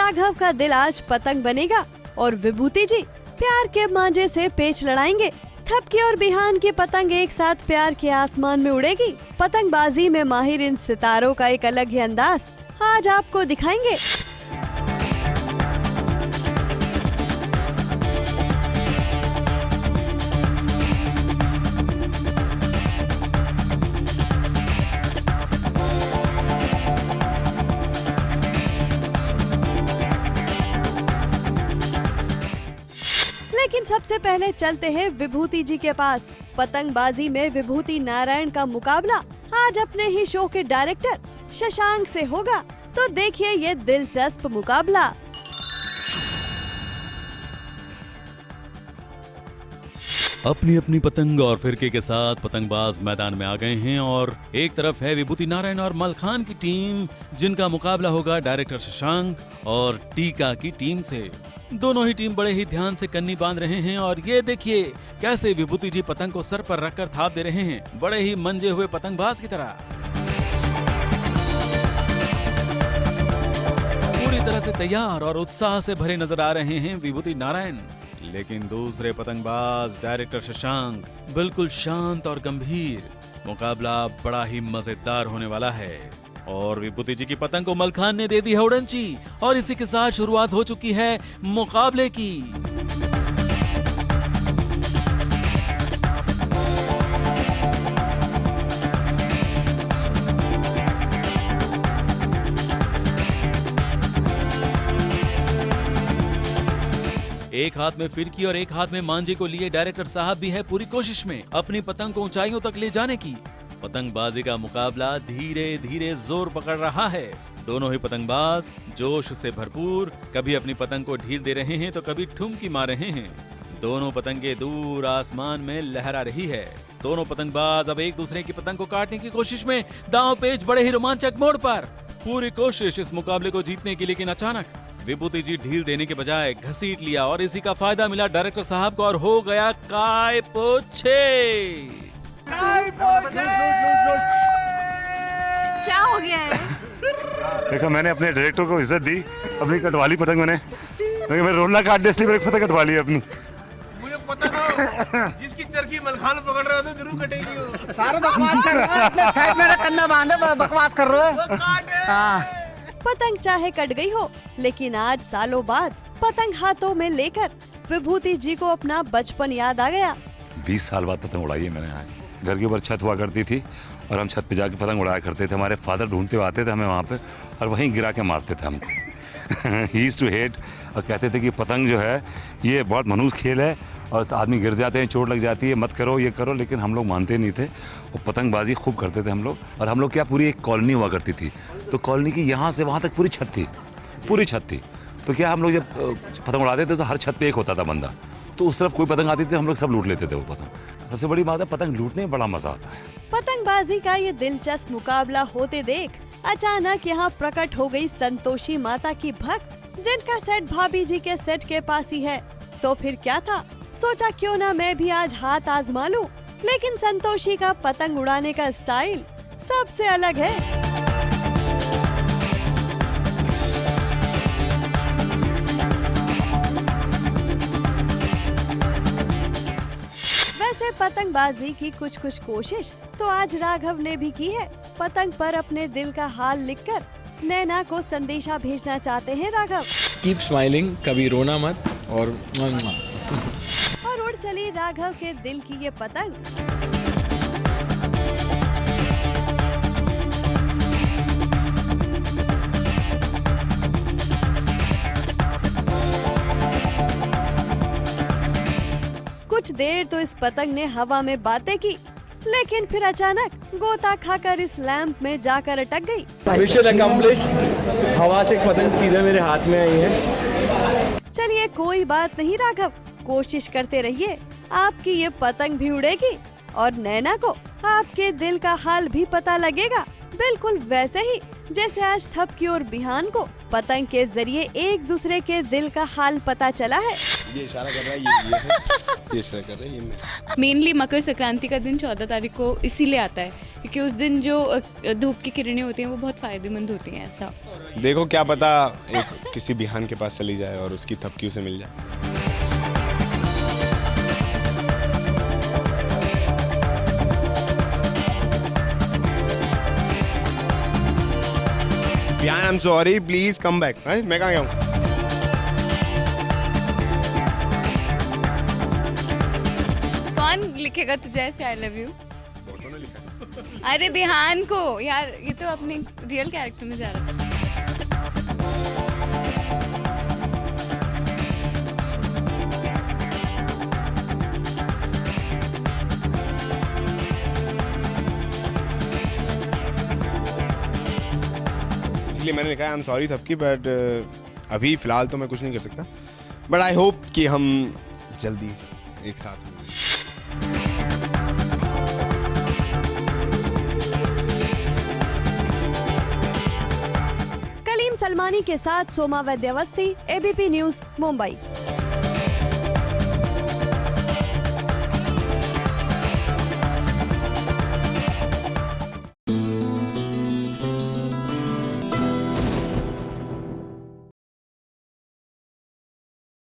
राघव का दिल आज पतंग बनेगा और विभूति जी प्यार के मांझे से पेच लड़ाएंगे। थपकी और बिहान की पतंग एक साथ प्यार के आसमान में उड़ेगी। पतंगबाजी में माहिर इन सितारों का एक अलग ही अंदाज आज आपको दिखाएंगे। लेकिन सबसे पहले चलते हैं विभूति जी के पास। पतंगबाजी में विभूति नारायण का मुकाबला आज अपने ही शो के डायरेक्टर शशांक से होगा। तो देखिए ये दिलचस्प मुकाबला। अपनी अपनी पतंग और फिरके के साथ पतंगबाज मैदान में आ गए हैं और एक तरफ है विभूति नारायण और मलखान की टीम, जिनका मुकाबला होगा डायरेक्टर शशांक और टीका की टीम से। दोनों ही टीम बड़े ही ध्यान से कन्नी बांध रहे हैं और ये देखिए कैसे विभूति जी पतंग को सर पर रखकर थाप दे रहे हैं, बड़े ही मंजे हुए पतंगबाज की तरह। पूरी तरह से तैयार और उत्साह से भरे नजर आ रहे हैं विभूति नारायण। लेकिन दूसरे पतंगबाज डायरेक्टर शशांक बिल्कुल शांत और गंभीर। मुकाबला बड़ा ही मजेदार होने वाला है और विभूति जी की पतंग को मलखान ने दे दी है उड़नची और इसी के साथ शुरुआत हो चुकी है मुकाबले की। एक हाथ में फिरकी और एक हाथ में मांझे को लिए डायरेक्टर साहब भी है पूरी कोशिश में अपनी पतंग को ऊंचाइयों तक ले जाने की। पतंगबाजी का मुकाबला धीरे धीरे जोर पकड़ रहा है। दोनों ही पतंगबाज जोश से भरपूर कभी अपनी पतंग को ढील दे रहे हैं तो कभी ठुमकी मार रहे हैं। दोनों पतंगे दूर आसमान में लहरा रही है। दोनों पतंगबाज अब एक दूसरे की पतंग को काटने की कोशिश में दांव पेच बड़े ही रोमांचक मोड़ पर। पूरी कोशिश इस मुकाबले को जीतने की, लेकिन अचानक विभूति जी ढील देने के बजाय घसीट लिया और इसी का फायदा मिला डायरेक्टर साहब को और हो गया काय पोछे। क्या हो गया है? देखो मैंने अपने डायरेक्टर को इज्जत दी, अपनी कटवाली पतंग मैं रोना काट दे इसलिए पतंग कटवाली अपनी। मुझे पता था जिसकी चरखी मलखान पकड़ रहे हो तो जरूर कटेगी वो। सारे बकवास कर रहे हो, अपने साइड मेरा कन्ना बांधे बकवास कर रहे हो। हाँ। पतंग चाहे कट गई हो, लेकिन आज सालों बाद पतंग हाथों में लेकर विभूति जी को अपना बचपन याद आ गया। 20 साल बाद पतंग उड़ाई है मैंने। आज घर के ऊपर छत हुआ करती थी और हम छत पे जाके पतंग उड़ाया करते थे। हमारे फादर ढूंढते हुए आते थे हमें वहाँ पे और वहीं गिरा के मारते थे हमको। ही यूज्ड टू हेट और कहते थे कि पतंग जो है ये बहुत मनुष्य खेल है और आदमी गिर जाते हैं, चोट लग जाती है, मत करो ये करो। लेकिन हम लोग मानते नहीं थे और पतंगबाजी खूब करते थे हम लोग। और हम लोग क्या, पूरी एक कॉलोनी हुआ करती थी तो कॉलोनी की यहाँ से वहाँ तक पूरी छत थी। तो क्या हम लोग जब पतंग उड़ाते थे तो हर छत पे एक होता था बंदा, तो उस तरफ कोई पतंग आती थी हम लोग सब लूट लेते थे वो पतंग। सबसे बड़ी बात है पतंग लूटने में बड़ा मजा आता है। पतंगबाजी का ये दिलचस्प मुकाबला होते देख अचानक यहाँ प्रकट हो गई संतोषी माता की भक्त, जिनका सेट भाभी जी के सेट के पास ही है। तो फिर क्या था, सोचा क्यों ना मैं भी आज हाथ आजमा लूं। लेकिन संतोषी का पतंग उड़ाने का स्टाइल सबसे अलग है। वैसे पतंगबाजी की कुछ कोशिश तो आज राघव ने भी की है। पतंग पर अपने दिल का हाल लिखकर नैना को संदेशा भेजना चाहते हैं राघव। कीप स्माइलिंग, कभी रोना मत और उड़ चली राघव के दिल की ये पतंग। कुछ देर तो इस पतंग ने हवा में बातें की, लेकिन फिर अचानक गोता खाकर इस लैंप में जाकर अटक गई। Mission accomplished. हवा से पतंग सीधे मेरे हाथ में आई है। चलिए कोई बात नहीं राघव, कोशिश करते रहिए, आपकी ये पतंग भी उड़ेगी और नैना को आपके दिल का हाल भी पता लगेगा, बिल्कुल वैसे ही जैसे आज थपकी और बिहान को पतंग के जरिए एक दूसरे के दिल का हाल पता चला है। ये इशारा कर रहा है, ये इशारा कर रहा है, ये मेनली मकर संक्रांति का दिन 14 तारीख को इसीलिए आता है क्योंकि उस दिन जो धूप की किरणें होती हैं वो बहुत फायदेमंद होती हैं। ऐसा देखो क्या पता एक किसी बिहान के पास चली जाए और उसकी थपकी उसे मिल जाए। Bihaan I am sorry, please come back. मैं कहाँ गया हूँ? कौन लिखेगा तुझे ऐसे आई लव यू? अरे बिहान को यार, ये तो अपने रियल कैरेक्टर में जा रहा था। इसलिए मैंने लिखा है आई एम सॉरी थपकी, बट अभी फिलहाल तो मैं कुछ नहीं कर सकता, बट आई होप कि हम जल्दी एक साथ हों। कलीम सलमानी के साथ सोमा वैद्यवस्थी, एबीपी न्यूज़, मुंबई।